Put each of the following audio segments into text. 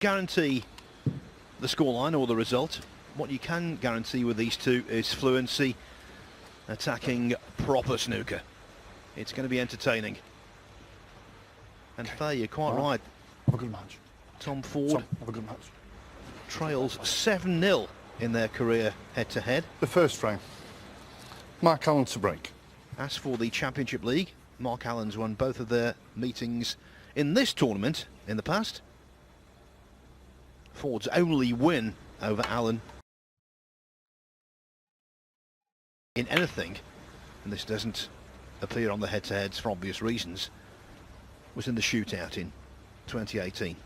guarantee the scoreline or the result. What you can guarantee with these two is fluency, attacking proper snooker. It's going to be entertaining. And Faye, you're quite right. Have a good match. Tom Ford have a good match. Trails 7-0 in their career head-to-head. The first frame. Mark Allen to break. As for the Championship League, Mark Allen's won both of their meetings in this tournament in the past. Ford's only win over Allen in anything, and this doesn't appear on the head-to-heads for obvious reasons, was in the shootout in 2018.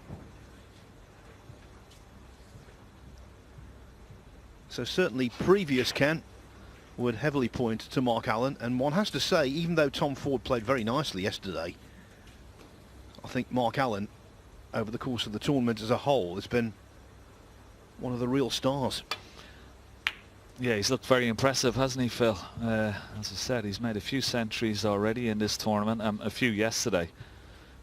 So certainly previous Ken would heavily point to Mark Allen, and one has to say, even though Tom Ford played very nicely yesterday, I think Mark Allen, over the course of the tournament as a whole, has been one of the real stars. Yeah, he's looked very impressive, hasn't he, Phil? As I said, he's made a few centuries already in this tournament, a few yesterday,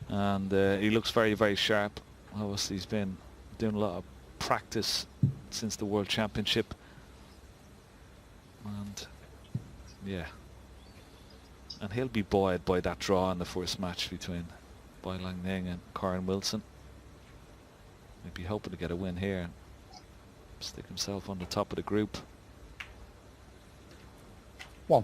and he looks very, very sharp. Obviously, he's been doing a lot of practice since the World Championship, and yeah, and he'll be buoyed by that draw in the first match between Bai Lang Ning and Corin Wilson. He'd be hoping to get a win here and stick himself on the top of the group. One.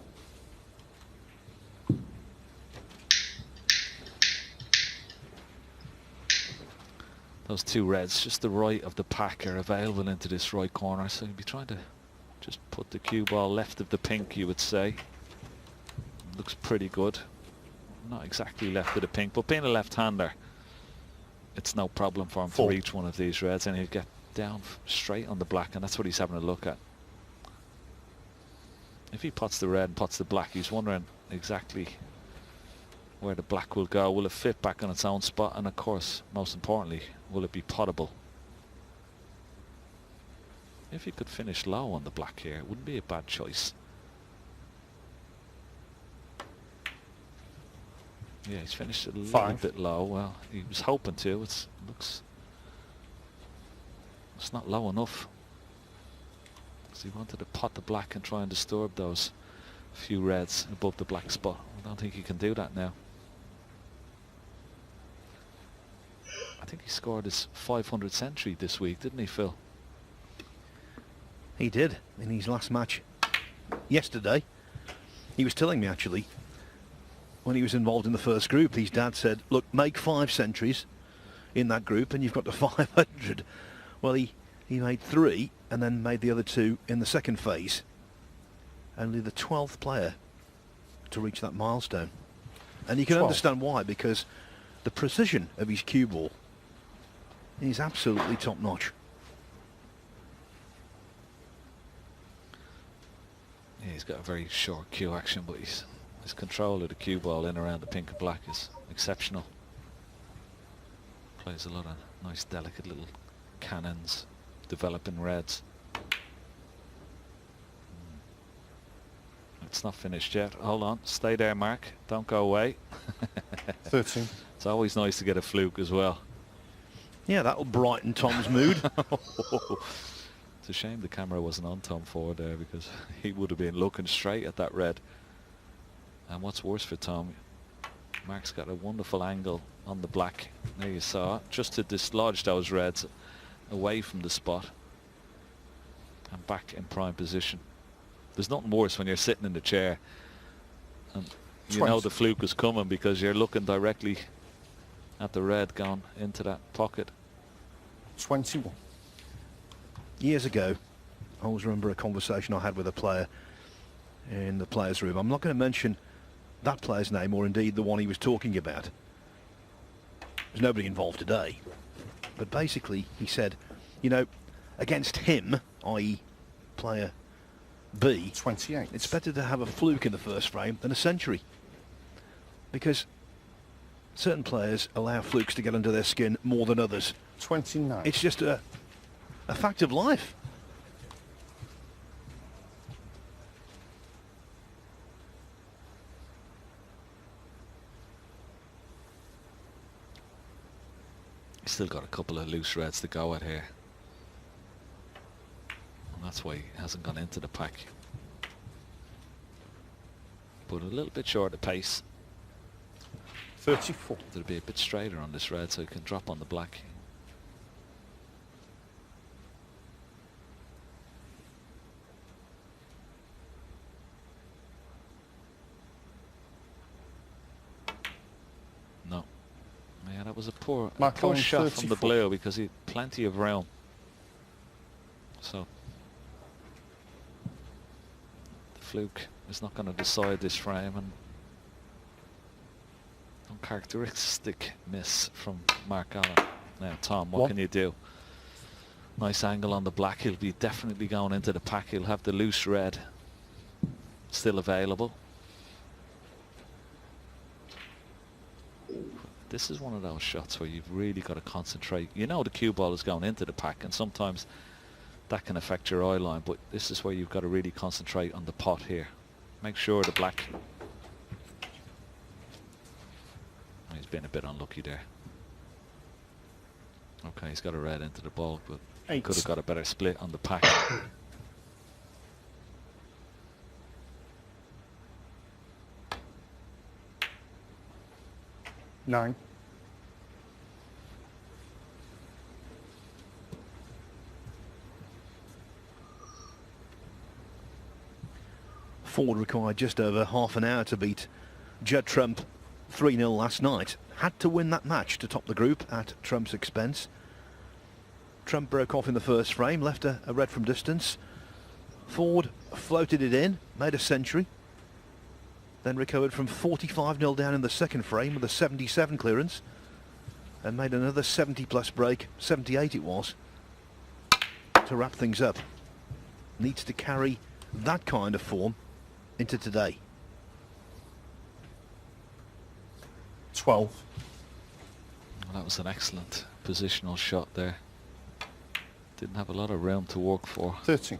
Those two reds, just the right of the pack, are available into this right corner, so you'd be trying to just put the cue ball left of the pink, you would say. Looks pretty good. Not exactly left of the pink, but being a left-hander, it's no problem for him to reach one of these reds, and he'll get down straight on the black, and that's what he's having a look at. If he pots the red and pots the black, he's wondering exactly where the black will go. Will it fit back on its own spot? And of course, most importantly, will it be pottable? If he could finish low on the black here, it wouldn't be a bad choice. Yeah, he's finished a little bit low. Well, he was hoping to. It's not low enough. Because he wanted to pot the black and try and disturb those few reds above the black spot. I don't think he can do that now. I think he scored his 500th century this week, didn't he, Phil? He did in his last match yesterday. He was telling me, actually, when he was involved in the first group, his dad said, look, make 5 centuries in that group and you've got to 500. Well, he made 3 and then made the other 2 in the second phase. Only the 12th player to reach that milestone. And you can understand why, because the precision of his cue ball is absolutely top-notch. Yeah, he's got a very short cue action, but his control of the cue ball in around the pink and black is exceptional. Plays a lot of nice, delicate little cannons, developing reds. It's not finished yet. Hold on, stay there, Mark. Don't go away. 13. It's always nice to get a fluke as well. Yeah, that'll brighten Tom's mood. It's a shame the camera wasn't on Tom Ford there, because he would have been looking straight at that red. And what's worse for Tom, Mark's got a wonderful angle on the black. There you saw, just to dislodge those reds away from the spot and back in prime position. There's nothing worse when you're sitting in the chair and you know the fluke is coming, because you're looking directly at the red going into that pocket. 21. Years ago, I always remember a conversation I had with a player in the players' room. I'm not going to mention that player's name, or indeed the one he was talking about. There's nobody involved today. But basically, he said, you know, against him, i.e. player B, 28. It's better to have a fluke in the first frame than a century. Because certain players allow flukes to get under their skin more than others. 29. It's just a fact of life. Still got a couple of loose reds to go at here. And that's why he hasn't gone into the pack. But a little bit short of pace. 34. It'll be a bit straighter on this red so he can drop on the black. No. Yeah, that was a poor shot from the blue because he had plenty of room. So the fluke is not going to decide this frame, and uncharacteristic miss from Mark Allen. Now Tom, what can you do? Nice angle on the black. He'll be definitely going into the pack. He'll have the loose red still available. This is one of those shots where you've really got to concentrate. You know the cue ball is going into the pack, and sometimes that can affect your eye line, but this is where you've got to really concentrate on the pot here. Make sure the black... He's been a bit unlucky there. Okay, he's got a red into the ball, but he could have got a better split on the pack. 9. Ford required just over half an hour to beat Judd Trump 3-0 last night. Had to win that match to top the group at Trump's expense. Trump broke off in the first frame, left a red from distance. Ford floated it in, made a century, then recovered from 45-0 down in the second frame with a 77 clearance and made another 70-plus break, 78 it was, to wrap things up. Needs to carry that kind of form into today. 12. Well, that was an excellent positional shot there. Didn't have a lot of room to work for. 13.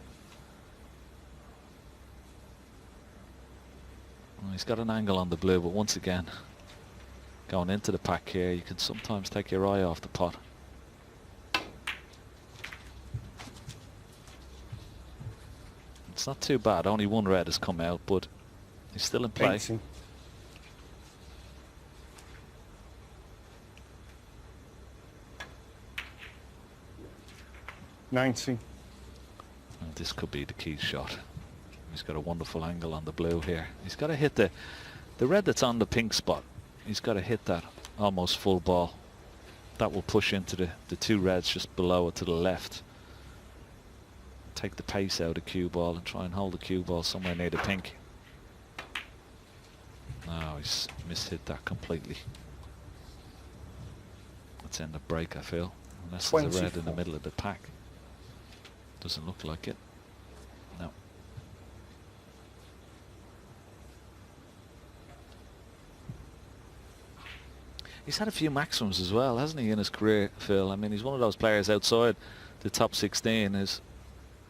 Well, he's got an angle on the blue, but once again, going into the pack here, you can sometimes take your eye off the pot. It's not too bad. Only one red has come out, but he's still in play. 18. $90. And this could be the key shot. He's got a wonderful angle on the blue here. He's got to hit the red that's on the pink spot. He's got to hit that almost full ball. That will push into the two reds just below it to the left. Take the pace out of cue ball and try and hold the cue ball somewhere near the pink. No, he's mishit that completely. Let's end the break, I feel. Unless there's a red in the middle of the pack. Doesn't look like it. No. He's had a few maximums as well, hasn't he, in his career, Phil? I mean, he's one of those players outside the top 16. Is,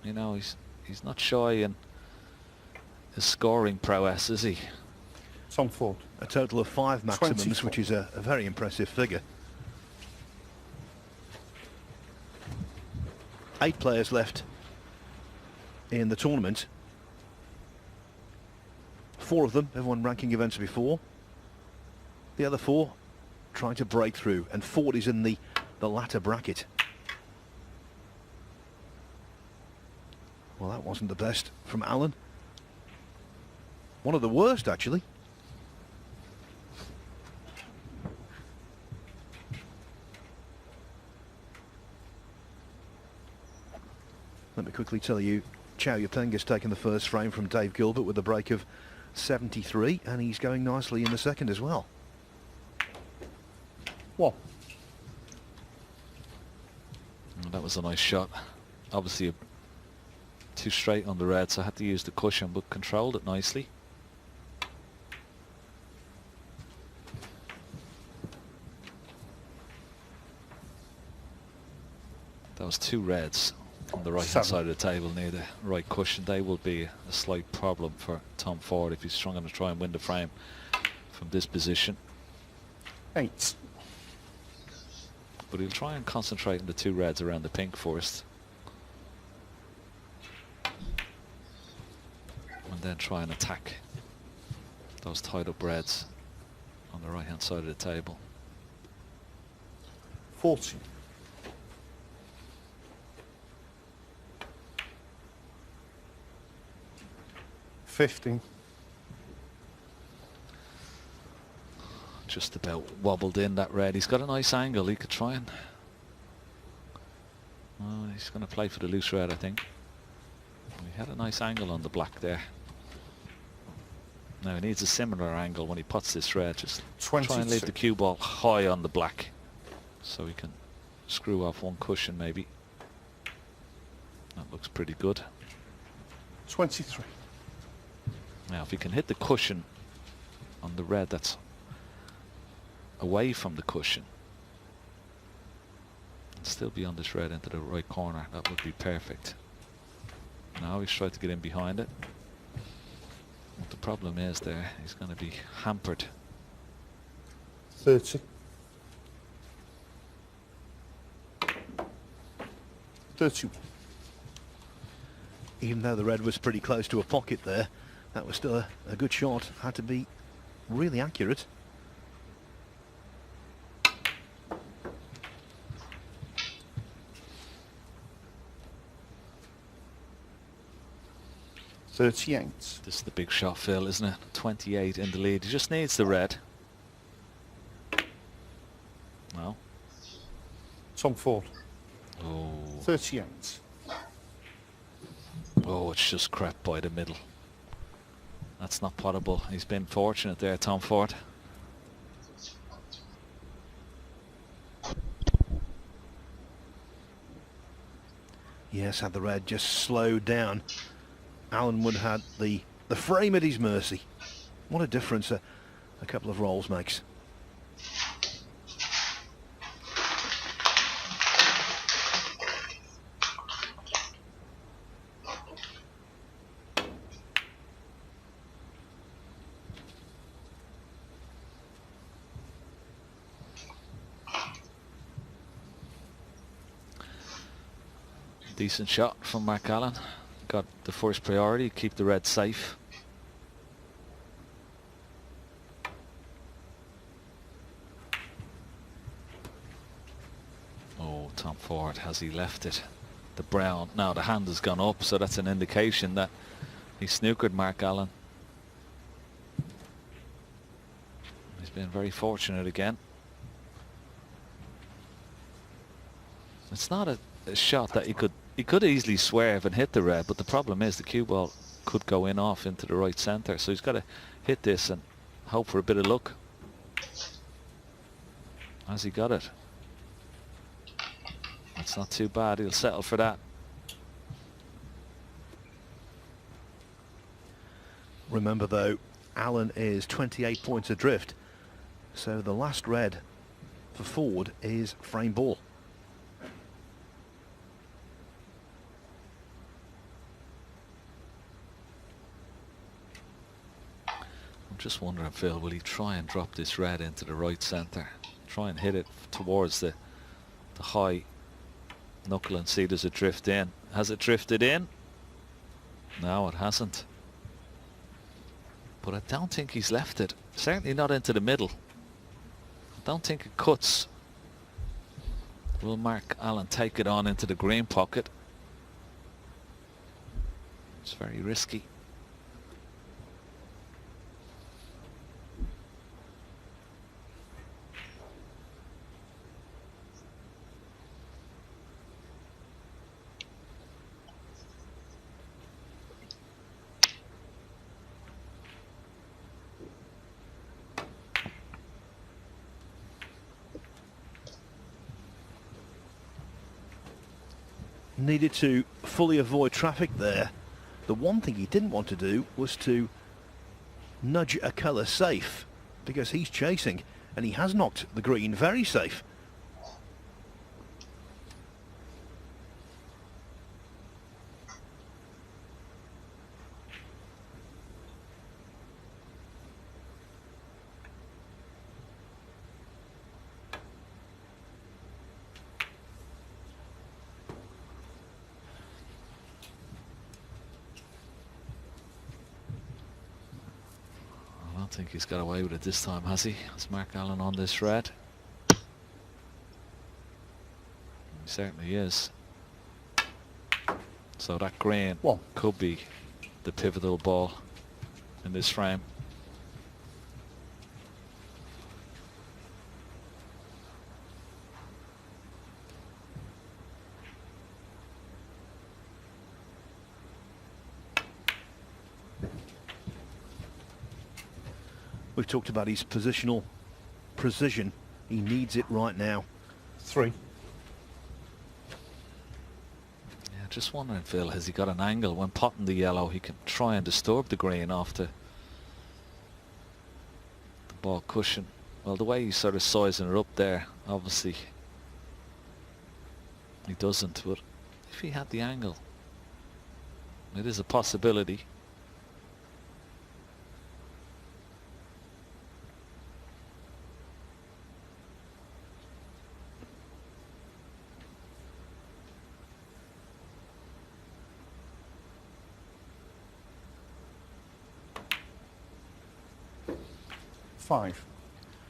you know, he's not shy in his scoring prowess, is he? Tom Ford. A total of 5 maximums, 24. which is a very impressive figure. 8 players left in the tournament. 4 of them have won ranking events before. The other 4 trying to break through, and Ford is in the latter bracket. Well, that wasn't the best from Allen. One of the worst, actually. Let me quickly tell you, Chow Yupenga's taken the first frame from Dave Gilbert with a break of 73, and he's going nicely in the second as well. What? Well, that was a nice shot. Obviously too straight on the red, so I had to use the cushion, but controlled it nicely. That was 2 reds on the right hand side of the table near the right cushion. They will be a slight problem for Tom Ford if he's going to try and win the frame from this position. 8. But he'll try and concentrate on the two reds around the pink first. And then try and attack those tied up reds on the right hand side of the table. 40. 50. Just about wobbled in that red. He's got a nice angle. He could try and... Oh, he's going to play for the loose red, I think. He had a nice angle on the black there. Now he needs a similar angle when he puts this red. Just 22. try and leave the cue ball high on the black so he can screw off one cushion maybe. That looks pretty good. 23. Now if he can hit the cushion on the red that's away from the cushion and still be on this red into the right corner, that would be perfect. Now he's tried to get in behind it. What the problem is there, he's going to be hampered. 30. 31. Even though the red was pretty close to a pocket there, that was still a good shot. Had to be really accurate. 38. This is the big shot, Phil, isn't it? 28 in the lead. He just needs the red. No. Tom Ford. Oh. 38. Oh, it's just crept by the middle. That's not potable. He's been fortunate there, Tom Ford. Yes, had the red just slowed down, Alan would have had the frame at his mercy. What a difference a couple of rolls makes. Decent shot from Mark Allen. Got the first priority, keep the red safe. Oh, Tom Ford, has he left it? The brown, now the hand has gone up, so that's an indication that he snookered Mark Allen. He's been very fortunate again. It's not a shot that he could easily swerve and hit the red, but the problem is the cue ball could go in off into the right centre, so he's got to hit this and hope for a bit of luck. Has he got it? That's not too bad, he'll settle for that. Remember though, Allen is 28 points adrift, so the last red for Ford is frame ball. I'm just wondering, Phil, will he try and drop this red into the right centre? Try and hit it towards the high knuckle and see does it drift in. Has it drifted in? No, it hasn't. But I don't think he's left it. Certainly not into the middle. I don't think it cuts. Will Mark Allen take it on into the green pocket? It's very risky. Needed to fully avoid traffic there. The one thing he didn't want to do was to nudge a colour safe, because he's chasing and he has knocked the green very safe. think he's got away with it this time, has he? Has Mark Allen on this red? He certainly is. So that green could be the pivotal ball in this frame. We've talked about his positional precision. He needs it right now. 3. Yeah, just wondering, Phil, has he got an angle when potting the yellow? He can try and disturb the green off the ball cushion. Well, the way he's sort of sizing it up there, obviously he doesn't, but if he had the angle, it is a possibility.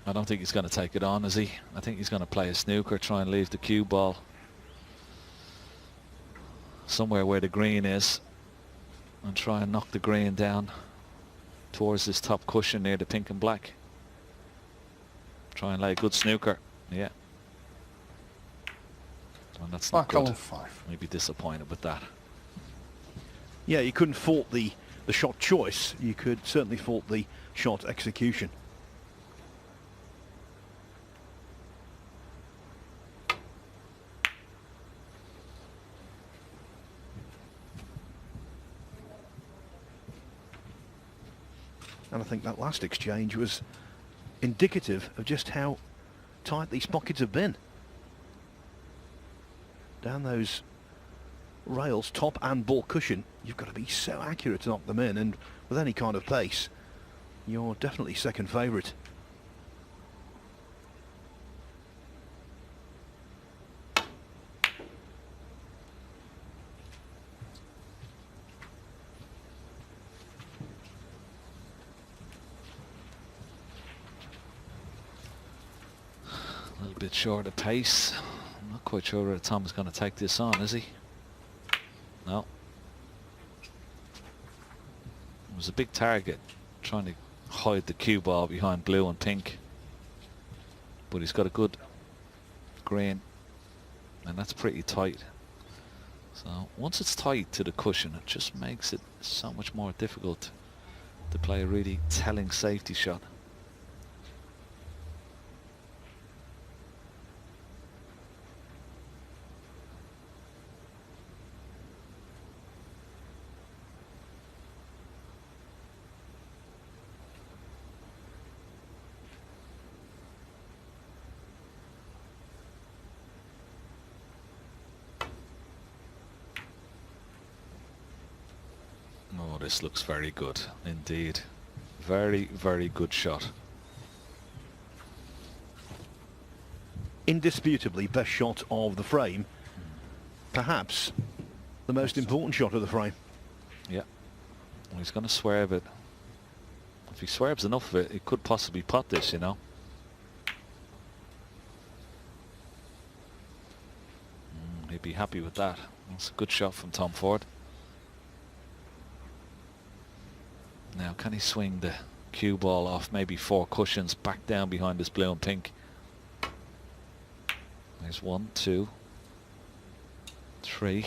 I don't think he's going to take it on, is he? I think he's going to play a snooker, try and leave the cue ball somewhere where the green is and try and knock the green down towards this top cushion near the pink and black. Try and lay a good snooker. Yeah. And that's not good. 5. Maybe disappointed with that. Yeah, you couldn't fault the shot choice. You could certainly fault the shot execution. And I think that last exchange was indicative of just how tight these pockets have been. Down those rails, top and ball cushion, you've got to be so accurate to knock them in, and with any kind of pace, you're definitely second favourite. A little bit short of pace. I'm not quite sure whether Tom is going to take this on, is he? No. It was a big target, trying to hide the cue ball behind blue and pink. But he's got a good green, and that's pretty tight. So once it's tight to the cushion, it just makes it so much more difficult to play a really telling safety shot. Oh, this looks very good indeed. Very, very good shot. Indisputably best shot of the frame. Perhaps the most important shot of the frame. Yeah. Well, he's going to swerve it. If he swerves enough of it, he could possibly pot this, you know. He'd be happy with that. That's a good shot from Tom Ford. Now, can he swing the cue ball off maybe 4 cushions back down behind this blue and pink? There's 1, 2, 3.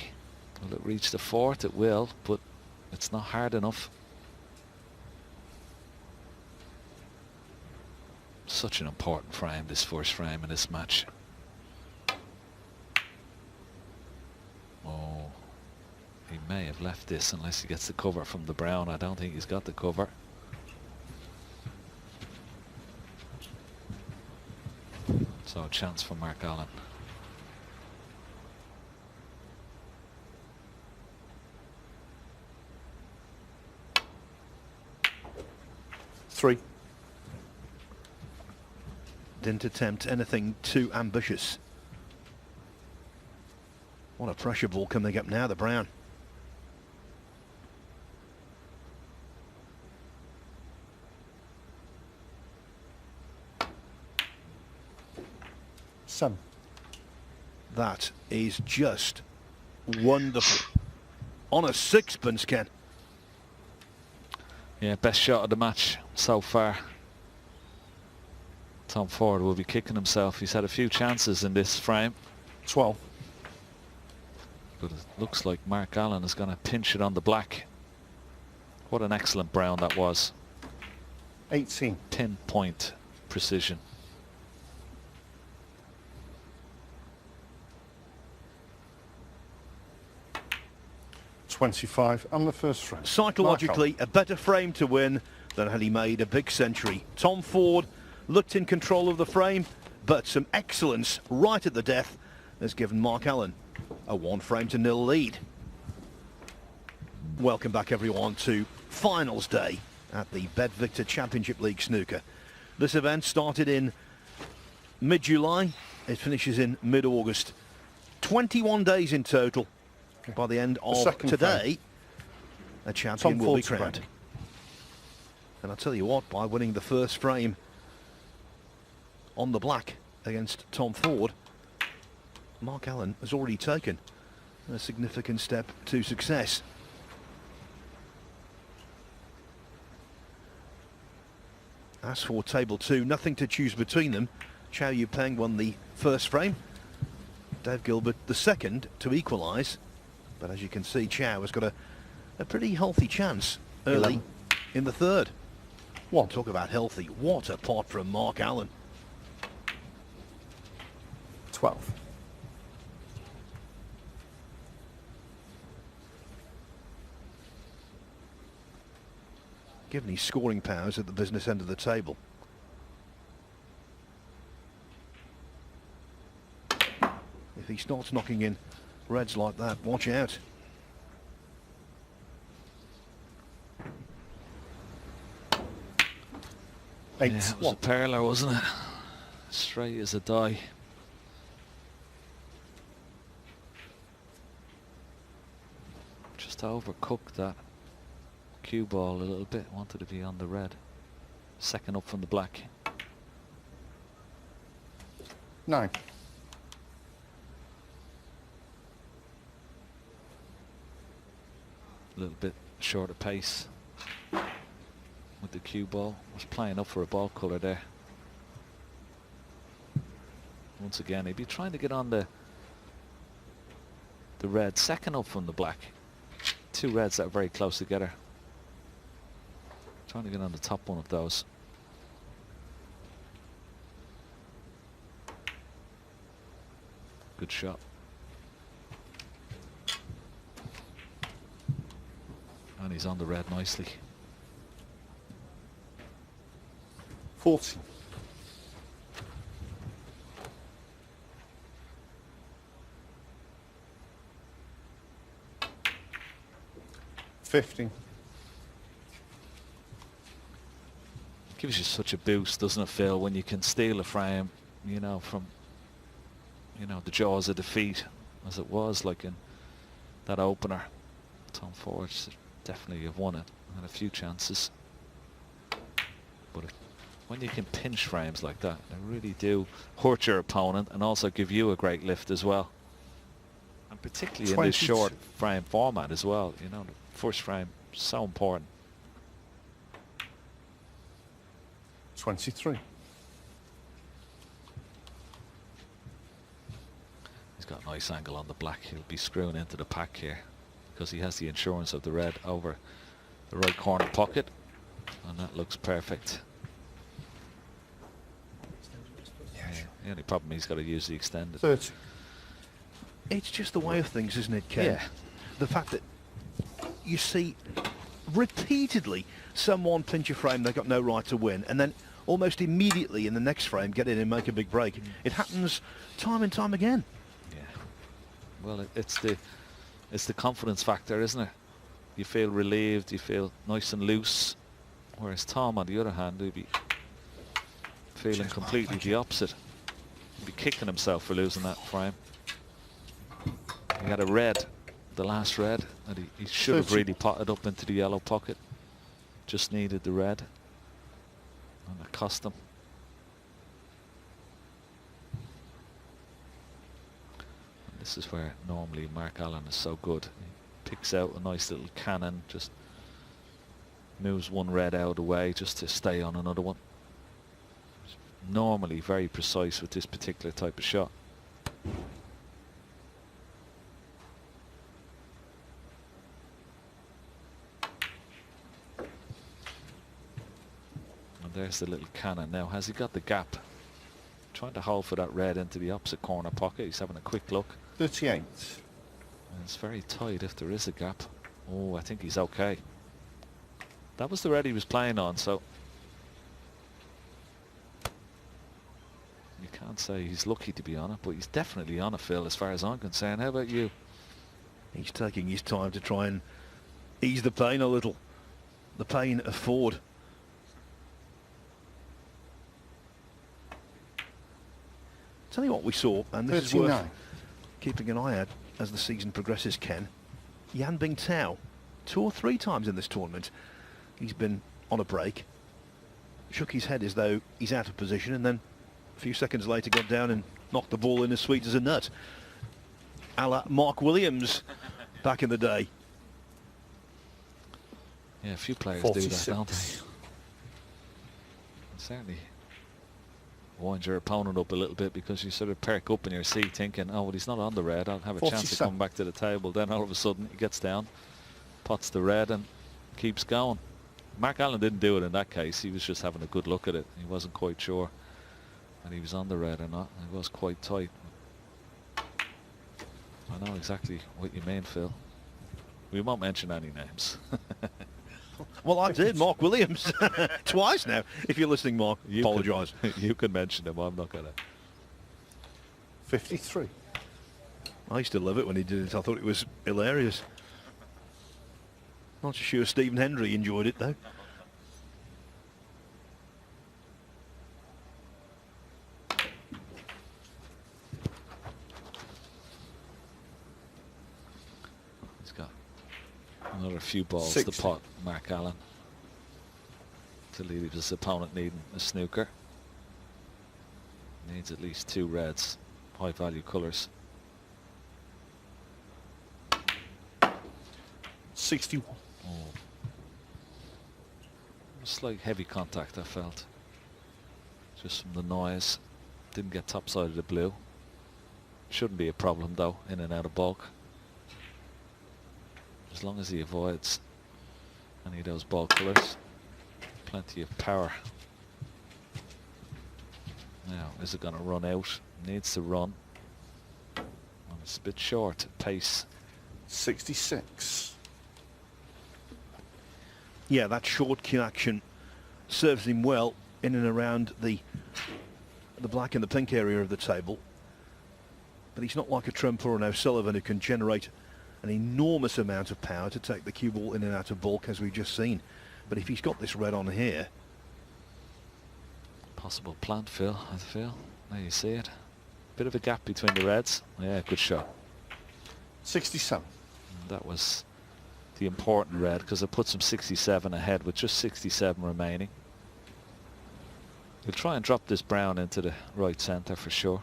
Will it reach the 4th? It will, but it's not hard enough. Such an important frame, this first frame in this match. Oh. He may have left this unless he gets the cover from the brown. I don't think he's got the cover. So a chance for Mark Allen. Three. Didn't attempt anything too ambitious. What a pressure ball coming up now, the brown. 7. That is just wonderful. On a sixpence, Ken. Yeah, best shot of the match so far. Tom Ford will be kicking himself. He's had a few chances in this frame. 12. But it looks like Mark Allen is going to pinch it on the black. What an excellent brown that was. 18. Pinpoint precision. $25 and the first frame. Psychologically, a better frame to win than had he made a big century. Tom Ford looked in control of the frame, but some excellence right at the death has given Mark Allen a 1-frame-to-0 lead. Welcome back, everyone, to finals day at the BetVictor Championship League Snooker. This event started in mid-July. It finishes in mid-August. 21 days in total. By the end of today, a champion will be crowned. And I'll tell you what, by winning the first frame on the black against Tom Ford, Mark Allen has already taken a significant step to success. As for table 2, nothing to choose between them. Chow Yu-Peng won the first frame. Dave Gilbert the second to equalise. But as you can see, Chow has got a pretty healthy chance early 11. In the third. What? Talk about healthy. What a pot from Mark Allen. 12. Given his scoring powers at the business end of the table. If he starts knocking in reds like that, watch out. Yeah, it was a parlour, wasn't it? Straight as a die. Just overcooked that cue ball a little bit. Wanted to be on the red. Second up from the black. 9. A little bit shorter pace with the cue ball. Was playing up for a ball colour there. Once again, he'd be trying to get on the red. Second up from the black. Two reds that are very close together. Trying to get on the top one of those. Good shot. And he's on the red nicely. 40. $15. Gives you such a boost, doesn't it, Phil, when you can steal a frame, you know, from, you know, the jaws of defeat, as it was like in that opener. Tom Ford definitely have won it, had a few chances, but when you can pinch frames like that, they really do hurt your opponent and also give you a great lift as well, and particularly in this short frame format as well. You know, the first frame so important. 23. He's got a nice angle on the black. He'll be screwing into the pack here because he has the insurance of the red over the right corner pocket, and that looks perfect. Yeah, the only problem, he's got to use the extended. 30. It's just the way of things, isn't it, Ken? Yeah. The fact that you see repeatedly someone pinch a frame they got no right to win, and then almost immediately in the next frame get in and make a big break. It happens time and time again. Yeah. Well, it's the confidence factor, isn't it? You feel relieved, you feel nice and loose, whereas Tom, on the other hand, he'd be feeling completely the opposite. He'd be kicking himself for losing that frame. He had a red, the last red, and he should have really potted up into the yellow pocket. Just needed the red, and it cost him. This is where normally Mark Allen is so good. He picks out a nice little cannon, just moves one red out of the way just to stay on another one. Normally very precise with this particular type of shot. And there's the little cannon. Now, has he got the gap? Trying to hold for that red into the opposite corner pocket. He's having a quick look. 38. And it's very tight if there is a gap. Oh, I think he's okay. That was the red he was playing on, so you can't say he's lucky to be on it, but he's definitely on it, Phil, as far as I'm concerned. How about you? He's taking his time to try and ease the pain a little. The pain of Ford. Tell you what we saw, and this 39. is worth keeping an eye out as the season progresses, Ken. Yan Bingtao, 2 or 3 times in this tournament, he's been on a break, shook his head as though he's out of position, and then a few seconds later got down and knocked the ball in as sweet as a nut. A la Mark Williams back in the day. Yeah, a few players 46. do that, don't they? Certainly wind your opponent up a little bit, because you sort of perk up in your seat thinking, oh, well, he's not on the red, I'll have a chance to come back to the table. Then all of a sudden he gets down, pots the red and keeps going. Mark Allen didn't do it in that case. He was just having a good look at it. He wasn't quite sure whether he was on the red or not. It was quite tight. I know exactly what you mean, Phil. We won't mention any names. Well, I did, Mark Williams. Twice now. If you're listening, Mark, apologise. You can mention him, I'm not going to. 53. I used to love it when he did it. I thought it was hilarious. Not so sure Stephen Hendry enjoyed it, though. He's got another few balls 60. to pot, Mark Allen, to leave his opponent needing a snooker. Needs at least 2 reds, high value colours. 61. Oh. Slight heavy contact, I felt. Just from the noise. Didn't get top side of the blue. Shouldn't be a problem though, in and out of bulk. As long as he avoids any of those ball colours. Plenty of power. Now, is it going to run out? Needs to run. And it's a bit short pace. 66. Yeah, that short cue action serves him well in and around the black and the pink area of the table. But he's not like a Trump or an O'Sullivan who can generate an enormous amount of power to take the cue ball in and out of bulk, as we've just seen. But if he's got this red on here... Possible plant, Phil, I feel. There you see it. Bit of a gap between the reds. Yeah, good shot. 67. And that was the important red, because it puts him 67 ahead with just 67 remaining. He'll try and drop this brown into the right centre for sure.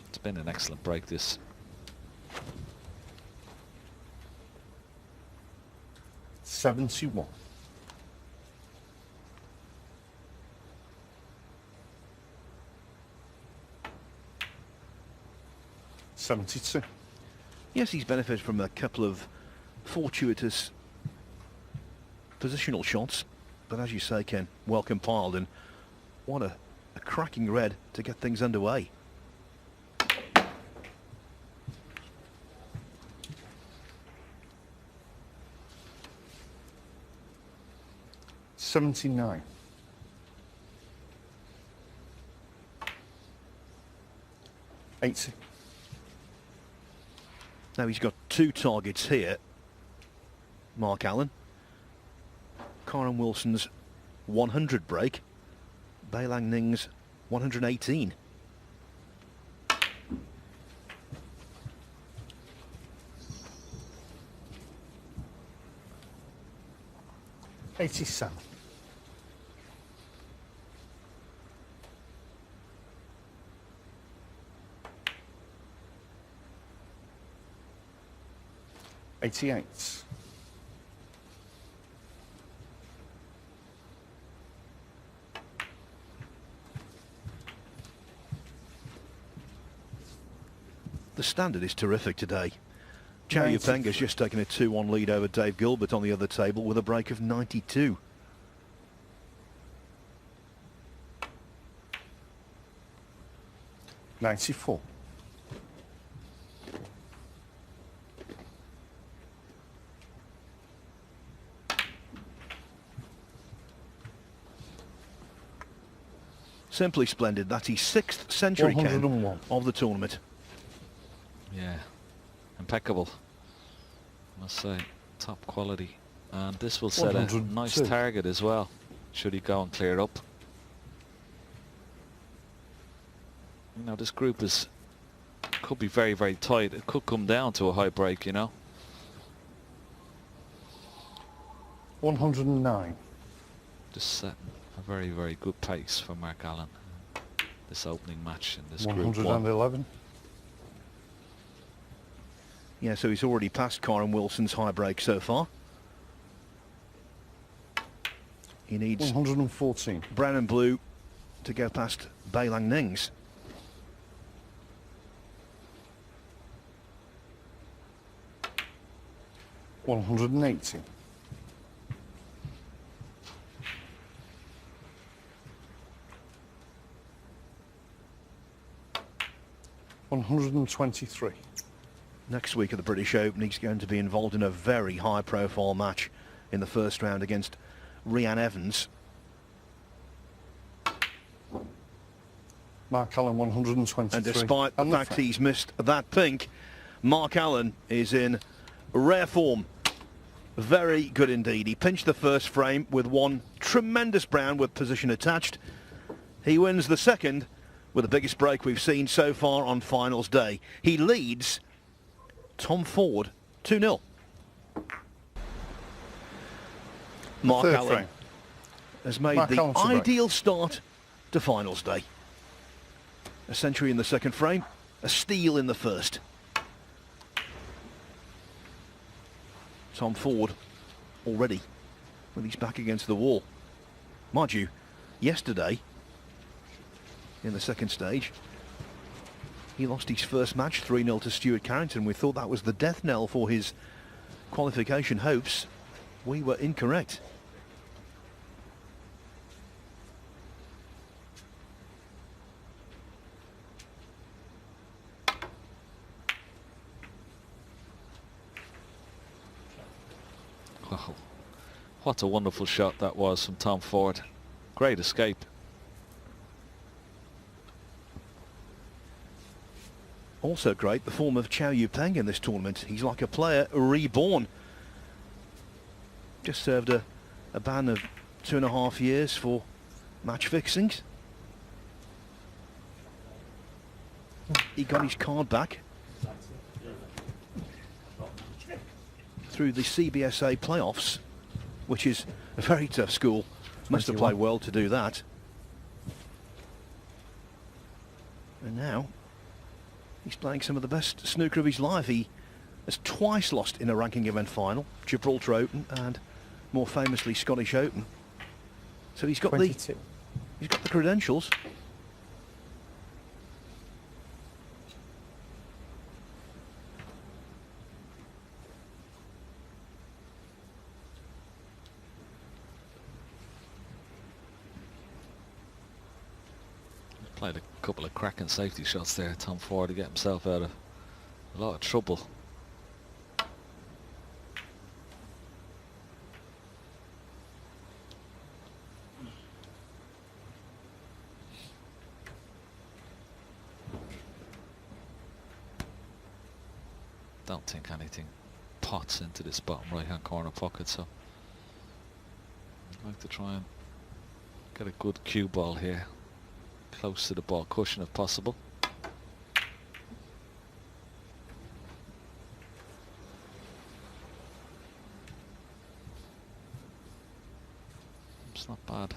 It's been an excellent break, this. $71. $72. Yes, he's benefited from a couple of fortuitous positional shots, but as you say, Ken, well compiled, and what a cracking red to get things underway. $79. 80. Now he's got 2 targets here. Mark Allen. Karen Wilson's 100 break. Beilang Ning's 118. 87. 88. The standard is terrific today. Chow Yupeng has just taken a 2-1 lead over Dave Gilbert on the other table with a break of 92. $94. Simply splendid. That's his 6th century count 101. of the tournament. Yeah, impeccable. Must say, top quality. And this will set a 102. nice target as well, should he go and clear up. You know, this group could be very, very tight. It could come down to a high break, you know. 109. Just setting a very, very good pace for Mark Allen. This opening match in this group 111. Yeah, so he's already passed Kyron Wilson's high break so far. He needs 114. brown and blue to go past Bai Lang Ning's. $180. 123. Next week at the British Open, he's going to be involved in a very high-profile match in the first round against Rhian Evans. Mark Allen 123. And despite the fact he's missed that pink, Mark Allen is in rare form. Very good indeed. He pinched the first frame with one tremendous brown with position attached. He wins the second with the biggest break we've seen so far on finals day. He leads Tom Ford 2-0. Mark Allen has made the ideal start to finals day. A century in the second frame, a steal in the first. Tom Ford already with his back against the wall. Mind you, yesterday in the second stage he lost his first match 3-0 to Stuart Carrington. We thought that was the death knell for his qualification hopes. We were incorrect. Wow, what a wonderful shot that was from Tom Ford. Great escape. Also great, the form of Chow Yupeng in this tournament. He's like a player reborn. Just served a ban of 2.5 years for match fixings. He got his card back through the CBSA playoffs, which is a very tough school. Must have played well to do that. And now he's playing some of the best snooker of his life. He has twice lost in a ranking event final, Gibraltar Open and more famously Scottish Open. So he's got the credentials. Played a couple of cracking safety shots there, Tom Ford, to get himself out of a lot of trouble. Don't think anything pots into this bottom right hand corner pocket, so I'd like to try and get a good cue ball here, close to the ball cushion if possible. It's not bad.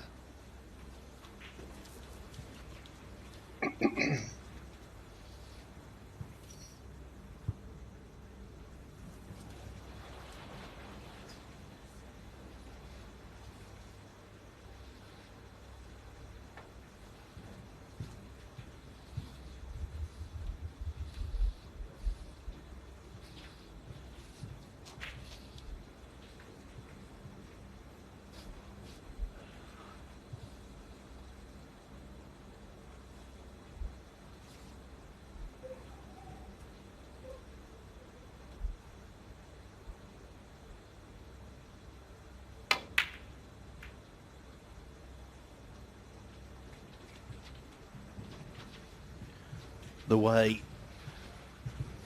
The way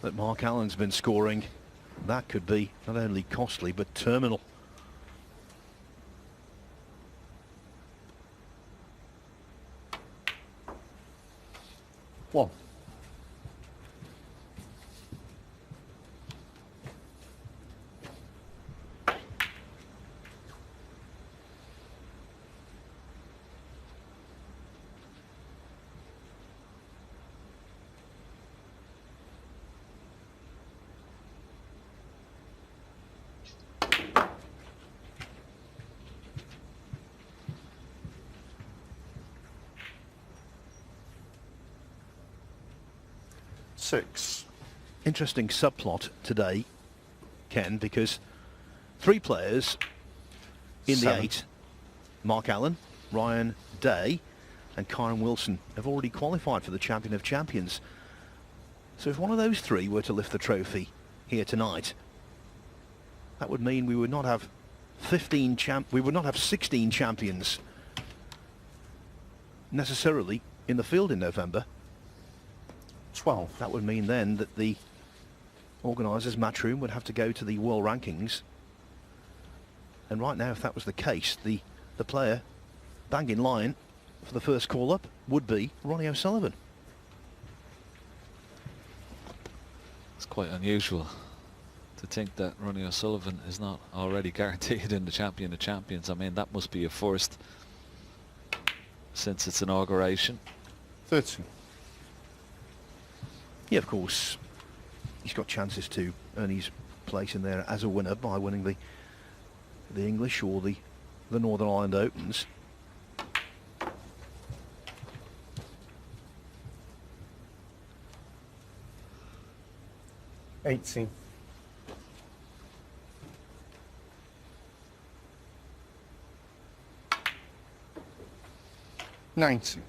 that Mark Allen's been scoring, that could be not only costly but terminal. One. Six. Interesting subplot today, Ken, because three players in the 8, Mark Allen, Ryan Day and Kyron Wilson, have already qualified for the Champion of Champions. So if one of those three were to lift the trophy here tonight, that would mean we would not have 16 champions necessarily in the field in November. 12. That would mean then that the organisers, Matchroom, would have to go to the world rankings. And right now, if that was the case, the player bang in line for the first call-up would be Ronnie O'Sullivan. It's quite unusual to think that Ronnie O'Sullivan is not already guaranteed in the Champion of Champions. I mean, that must be a first since its inauguration. 13. Yeah, of course, he's got chances to earn his place in there as a winner by winning the English or the Northern Ireland Opens. $18. 90.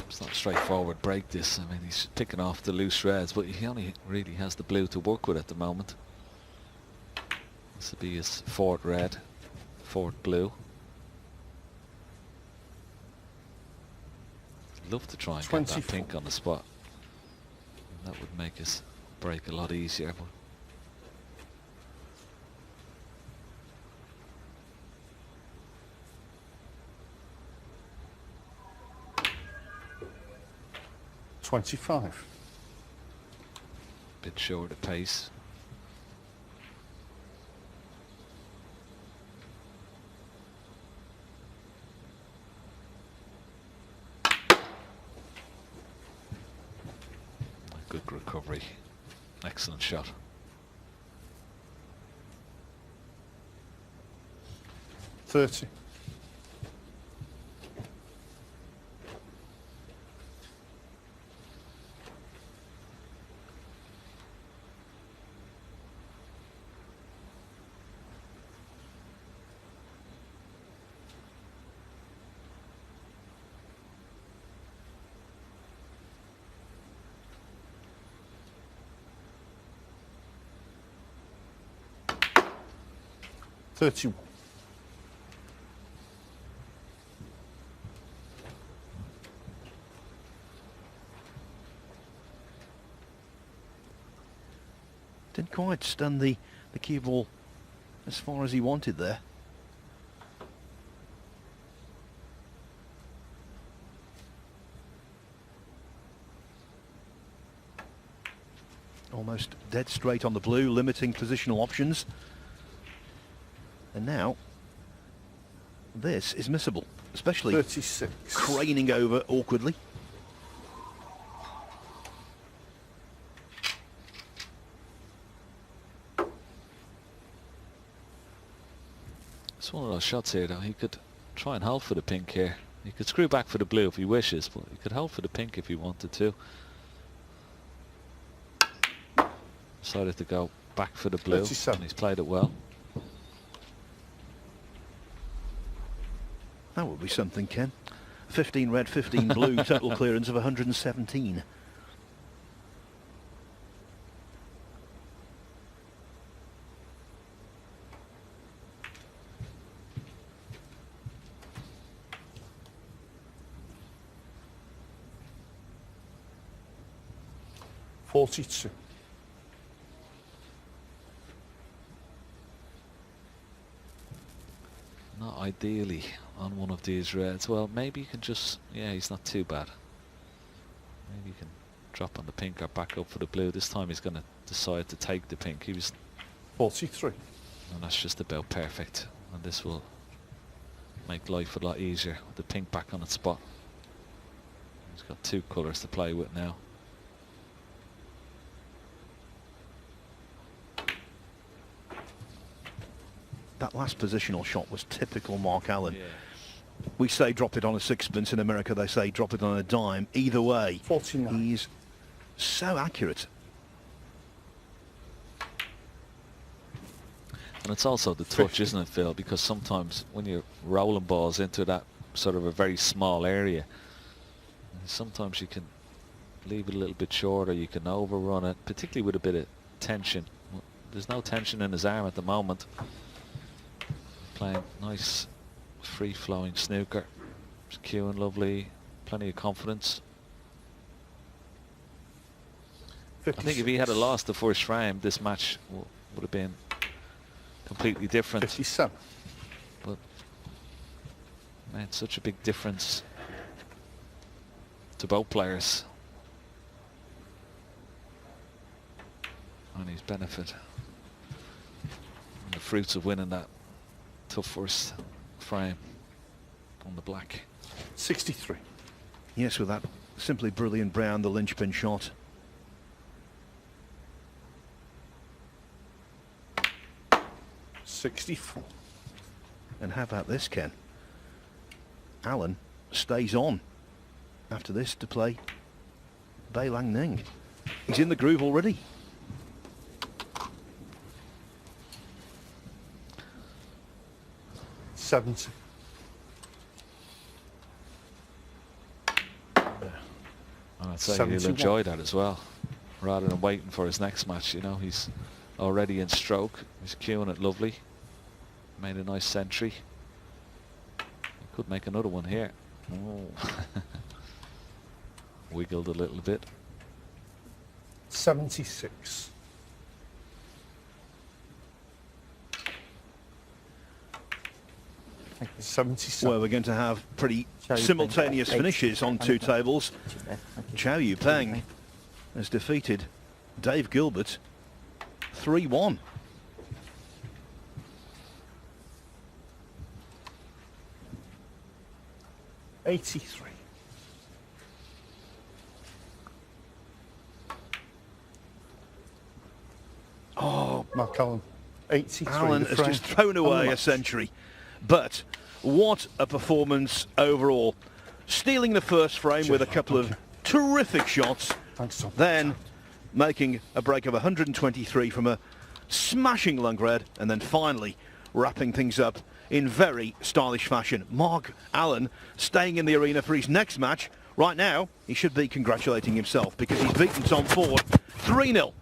It's not a straightforward break, this. I mean, he's picking off the loose reds, but he only really has the blue to work with at the moment. This will be his 4th red, 4th blue. I'd love to try and get that pink on the spot. That would make his break a lot easier. But 25. Bit short of pace. Good recovery. Excellent shot. $30. $31. Didn't quite stun the cue ball as far as he wanted there. almost dead straight on the blue, limiting positional options. And now, this is missable, especially 36. craning over awkwardly. It's one of those shots here, though. He could try and hold for the pink here. He could screw back for the blue if he wishes, but he could hold for the pink if he wanted to. Decided to go back for the blue, 37. and he's played it well. That would be something, Ken. 15 red, 15 blue, total clearance of 117. $42. Not ideally on one of these reds. Well, maybe you can just... Yeah, he's not too bad. Maybe you can drop on the pink or back up for the blue. This time he's going to decide to take the pink. He was... 43. And that's just about perfect. And this will make life a lot easier with the pink back on its spot. He's got two colours to play with now. That last positional shot was typical Mark Allen. Yeah. We say drop it on a sixpence. In America they say drop it on a dime. Either way, 49. he's so accurate. And it's also the touch, isn't it, Phil? Because sometimes when you're rolling balls into that sort of a very small area, sometimes you can leave it a little bit short, or you can overrun it, particularly with a bit of tension. There's no tension in his arm at the moment. Playing nice free-flowing snooker. Just cueing lovely, plenty of confidence. 56. I think if he had lost the first frame, this match would have been completely different. 57. But made such a big difference to both players. And he's benefited from the fruits of winning that tough first frame on the black. 63. Yes, with that simply brilliant brown, the linchpin shot. $64. And how about this, Ken? Allen stays on after this to play Bai Lang Ning. He's in the groove already. $70. And I'd say he'll enjoy that as well, rather than waiting for his next match. You know, he's already in stroke. He's cueing it lovely. Made a nice century. He could make another one here. Oh. Wiggled a little bit. 76. Well, we're going to have pretty simultaneous finishes on two tables. Chow Yu Peng has defeated Dave Gilbert 3-1. $83. Oh, Mark Allen. 83. Allen has just thrown away a century. But what a performance overall. Stealing the first frame with a couple of terrific shots. Then making a break of 123 from a smashing lung red. And then finally wrapping things up in very stylish fashion. Mark Allen staying in the arena for his next match. Right now, he should be congratulating himself because he's beaten Tom Ford 3-0.